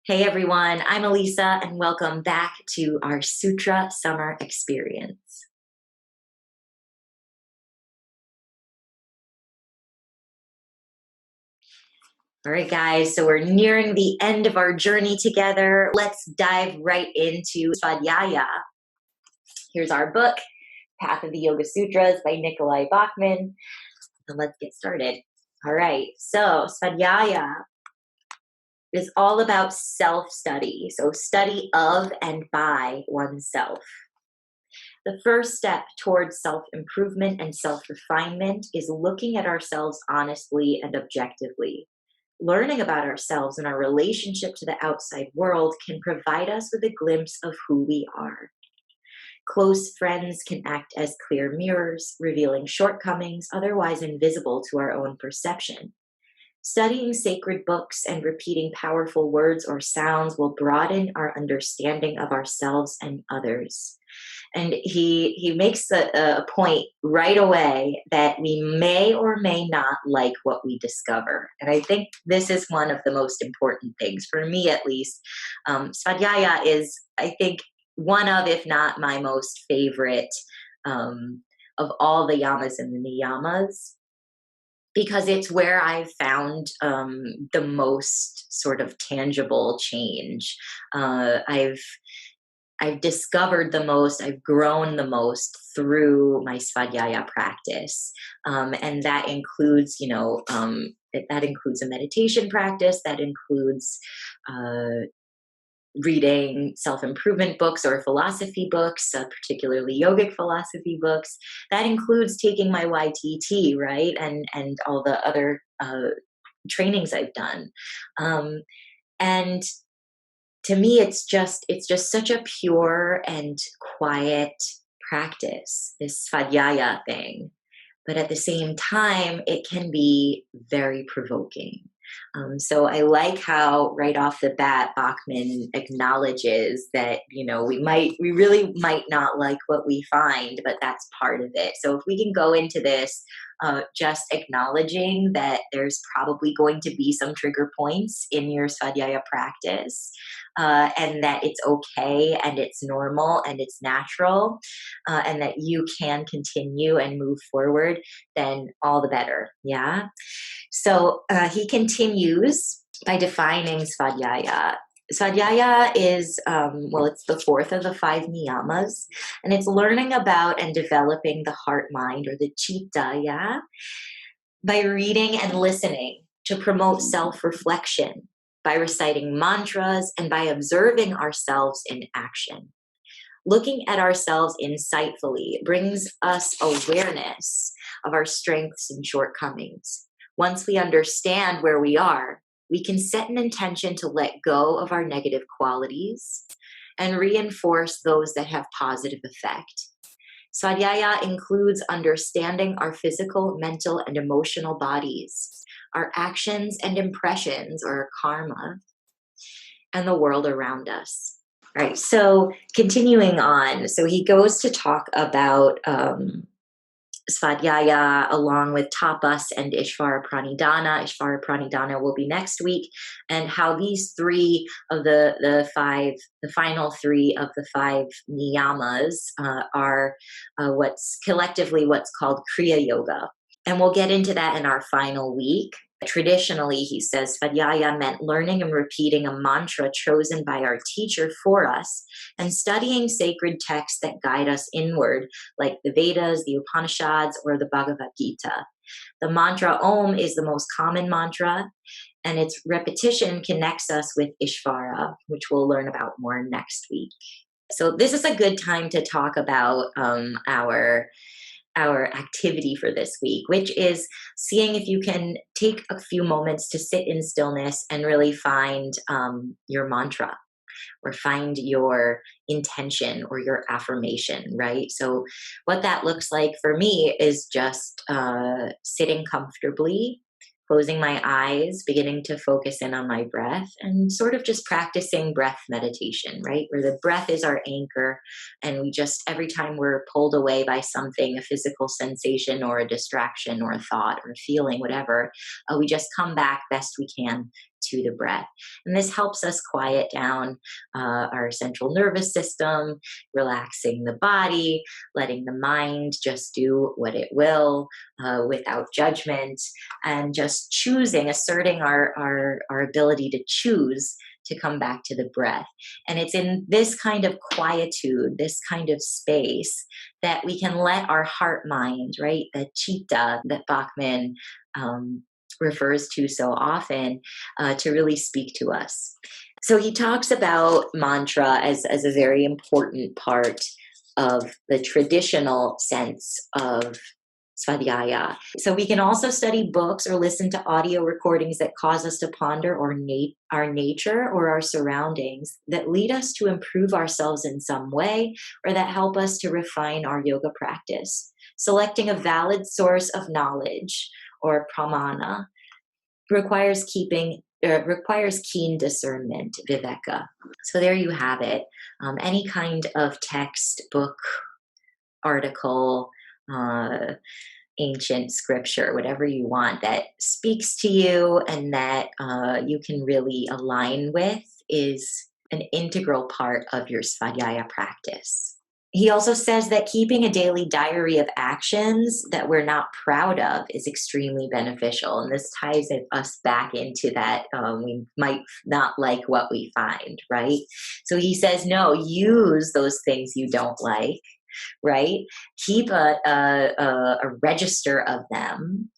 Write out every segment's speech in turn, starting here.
Hey everyone, I'm Elisa and welcome back to our Sutra Summer Experience. All right, guys, so we're nearing the end of our journey together. Let's dive right into Svadhyaya. Here's our book, Path of the Yoga Sutras by Nikolai Bachman. And let's get started. All right, so Svadhyaya is all about self-study, so study of and by oneself. The first step towards self-improvement and self-refinement is looking at ourselves honestly and objectively. Learning about ourselves and our relationship to the outside world can provide us with a glimpse of who we are. Close friends can act as clear mirrors, revealing shortcomings otherwise invisible to our own perception. Studying sacred books and repeating powerful words or sounds will broaden our understanding of ourselves and others. And he makes a point right away that we may or may not like what we discover. And I think this is one of the most important things, for me at least. Svadhyaya is, I think, one of, if not my most favorite of all the yamas and the niyamas, because it's where I've found the most sort of tangible change. I've discovered the most, I've grown the most through my Svadhyaya practice. And that includes, that includes a meditation practice, that includes reading self-improvement books or philosophy books, particularly yogic philosophy books. That includes taking my YTT, right? And all the other trainings I've done. And to me, it's just such a pure and quiet practice, this Svadhyaya thing. But at the same time, it can be very provoking. So I like how right off the bat, Bachman acknowledges that, we really might not like what we find, but that's part of it. So if we can go into this just acknowledging that there's probably going to be some trigger points in your Svadhyaya practice, and that it's okay and it's normal and it's natural, and that you can continue and move forward, then all the better. Yeah. So he continues by defining Svadhyaya. Svadhyaya is, it's the fourth of the five niyamas, and it's learning about and developing the heart mind, or the citta, yeah, by reading and listening to promote self-reflection, by reciting mantras, and by observing ourselves in action. Looking at ourselves insightfully brings us awareness of our strengths and shortcomings. Once we understand where we are, we can set an intention to let go of our negative qualities and reinforce those that have positive effect. Svadhyaya includes understanding our physical, mental, and emotional bodies, our actions and impressions, or karma, and the world around us. All right, so continuing on, so he goes to talk about Svadhyaya along with tapas and Ishvara Pranidhana. Ishvara Pranidhana will be next week, and how these three of the final three of the five niyamas are what's collectively what's called Kriya Yoga. And we'll get into that in our final week. Traditionally, he says, Svadhyaya meant learning and repeating a mantra chosen by our teacher for us, and studying sacred texts that guide us inward, like the Vedas, the Upanishads, or the Bhagavad Gita. The mantra Om is the most common mantra, and its repetition connects us with Ishvara, which we'll learn about more next week. So this is a good time to talk about our activity for this week, which is seeing if you can take a few moments to sit in stillness and really find your mantra, or find your intention or your affirmation, right? So what that looks like for me is just sitting comfortably, closing my eyes, beginning to focus in on my breath, and sort of just practicing breath meditation, right? Where the breath is our anchor, and we just, every time we're pulled away by something, a physical sensation or a distraction or a thought or a feeling, whatever, we just come back best we can to the breath. And this helps us quiet down our central nervous system, relaxing the body, letting the mind just do what it will without judgment, and just choosing, asserting our ability to choose to come back to the breath. And it's in this kind of quietude, this kind of space, that we can let our heart mind, right, the chitta that Bachman refers to so often, to really speak to us. So he talks about mantra as a very important part of the traditional sense of Svadhyaya. So we can also study books or listen to audio recordings that cause us to ponder our nature or our surroundings, that lead us to improve ourselves in some way, or that help us to refine our yoga practice. Selecting a valid source of knowledge, or pramana, requires keen discernment, viveka. So there you have it. Any kind of text, book, article, ancient scripture, whatever you want that speaks to you and that you can really align with, is an integral part of your Svadhyaya practice. He also says that keeping a daily diary of actions that we're not proud of is extremely beneficial. And this ties us back into that we might not like what we find, right? So he says, no, use those things you don't like, right? Keep a register of them,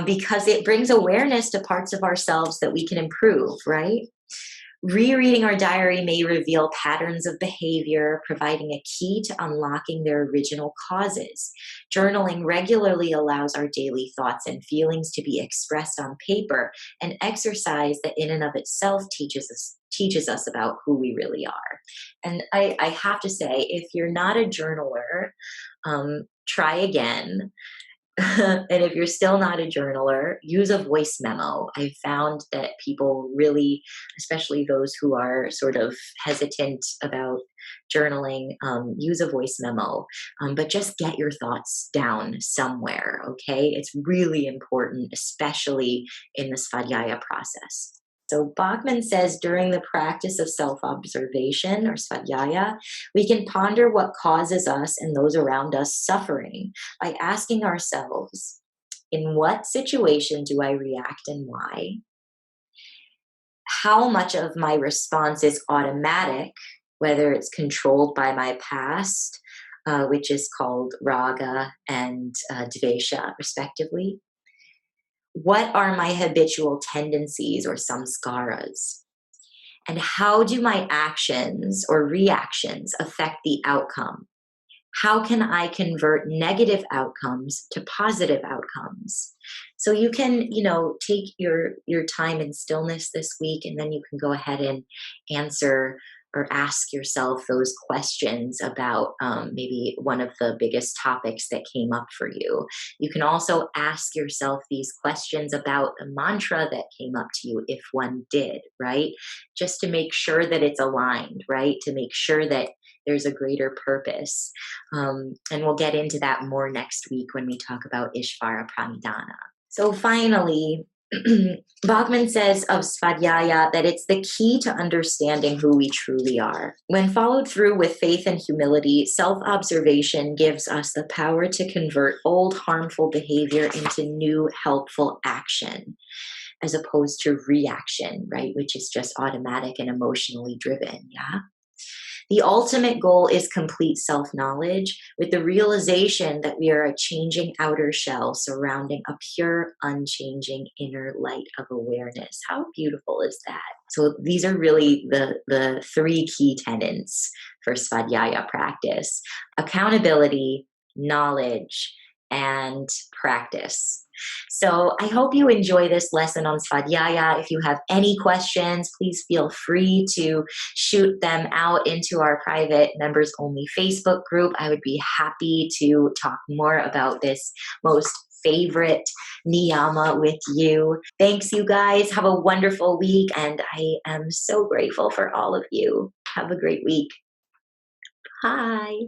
because it brings awareness to parts of ourselves that we can improve, right? Rereading our diary may reveal patterns of behavior, providing a key to unlocking their original causes. Journaling regularly allows our daily thoughts and feelings to be expressed on paper, an exercise that in and of itself teaches us about who we really are. And I have to say, if you're not a journaler, try again. And if you're still not a journaler, use a voice memo. I've found that people really, especially those who are sort of hesitant about journaling, use a voice memo. But just get your thoughts down somewhere, okay? It's really important, especially in the Svadhyaya process. So Bachman says during the practice of self-observation, or Svadhyaya, we can ponder what causes us and those around us suffering by asking ourselves, in what situation do I react and why? How much of my response is automatic, whether it's controlled by my past, which is called raga and dvesha, respectively? What are my habitual tendencies, or samskaras? And how do my actions or reactions affect the outcome? How can I convert negative outcomes to positive outcomes? So you can, take your time in stillness this week, and then you can go ahead and answer or ask yourself those questions about maybe one of the biggest topics that came up for you. You can also ask yourself these questions about the mantra that came up to you, if one did, right? Just to make sure that it's aligned, right? To make sure that there's a greater purpose. And we'll get into that more next week when we talk about Ishvara Pranidhana. So finally, Bachman says of Svadhyaya that it's the key to understanding who we truly are. When followed through with faith and humility, self-observation gives us the power to convert old harmful behavior into new helpful action, as opposed to reaction, right, which is just automatic and emotionally driven, yeah? The ultimate goal is complete self-knowledge, with the realization that we are a changing outer shell surrounding a pure, unchanging inner light of awareness. How beautiful is that? So these are really the three key tenets for Svadhyaya practice: accountability, knowledge, and practice. So I hope you enjoy this lesson on Svadhyaya. If you have any questions, please feel free to shoot them out into our private members only Facebook group. I would be happy to talk more about this most favorite niyama with you. Thanks, you guys. Have a wonderful week, and I am so grateful for all of you. Have a great week. Bye.